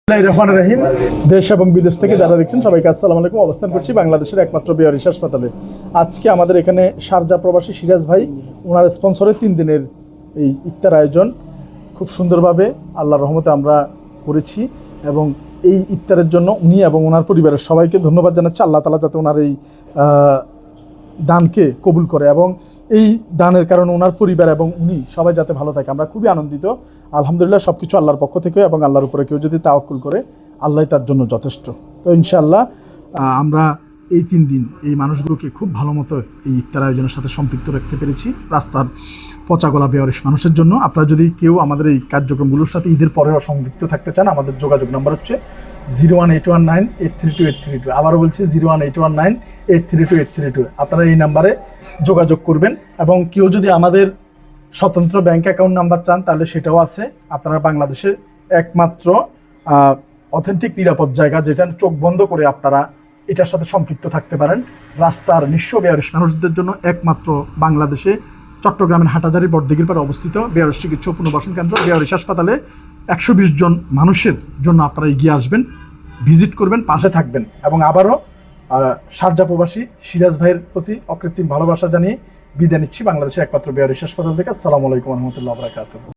রহমানির রহিম। দেশ এবং বিদেশ থেকে যারা দেখছেন সবাইকে আসসালামু আলাইকুম। অবস্থান করছি বাংলাদেশের একমাত্র বেয়ারিশ হাসপাতালে। আজকে আমাদের এখানে শারজা প্রবাসী সিরাজ ভাই ওনার স্পন্সরে 3 দিনের এই ইফতার আয়োজন খুব সুন্দরভাবে আল্লাহর রহমতে আমরা করেছি এবং এই ইফতারের জন্য উনি এবং ওনার পরিবারের সবাইকে ধন্যবাদ জানাচ্ছি। আল্লাহ তাআলা যাতে ওনার এই দানকে কবুল করে এবং এই দানের কারণে ওনার পরিবার এবং উনি সবাই যাতে ভালো থাকে, আমরা খুবই আনন্দিত। আলহামদুলিল্লাহ, সব কিছু আল্লাহর পক্ষ থেকে এবং আল্লাহর উপরে কেউ যদি তাওয়াক্কুল করে আল্লাহ তার জন্য যথেষ্ট। তো ইনশাআল্লাহ আমরা এই 3 দিন এই মানুষগুলোকে খুব ভালো মতো এই ইফতার আয়োজনের সাথে সম্পৃক্ত রাখতে পেরেছি। রাস্তার পচাগলা বেয়ারিশ মানুষের জন্য আপনারা যদি কেউ আমাদের এই কার্যক্রমগুলোর সাথে ঈদের পরেও সংযুক্ত থাকতে চান, আমাদের যোগাযোগ নাম্বার হচ্ছে 01819832832। আবারও বলছি 01819832832। আপনারা এই নাম্বারে যোগাযোগ করবেন এবং কেউ যদি আমাদের স্বতন্ত্র ব্যাংক অ্যাকাউন্ট নাম্বার চান তাহলে সেটাও আছে। আপনারা বাংলাদেশের একমাত্র অথেন্টিক নিরাপদ জায়গা, যেটা চোখ বন্ধ করে আপনারা এটার সাথে সম্পৃক্ত থাকতে পারেন। রাস্তার নিঃস্ব বেয়ারিশ মানুষদের জন্য একমাত্র বাংলাদেশে চট্টগ্রামের হাটাজারি বড়দিঘির পাড়ে অবস্থিত বেয়ারিশ চিকিৎসা পুনর্বাসন কেন্দ্র বেয়ারিশ হাসপাতালে 120 জন মানুষের জন্য আপনারা এগিয়ে আসবেন, ভিজিট করবেন, পাশে থাকবেন এবং আবারও শারজা প্রবাসী সিরাজ ভাইয়ের প্রতি অকৃত্রিম ভালোবাসা জানিয়ে বিদায় নিচ্ছি বাংলাদেশের একমাত্র বেয়ারিশ হাসপাতাল থেকে। আসসালামু আলাইকুম ওয়া রাহমাতুল্লাহি ওয়া বারাকাতুহু।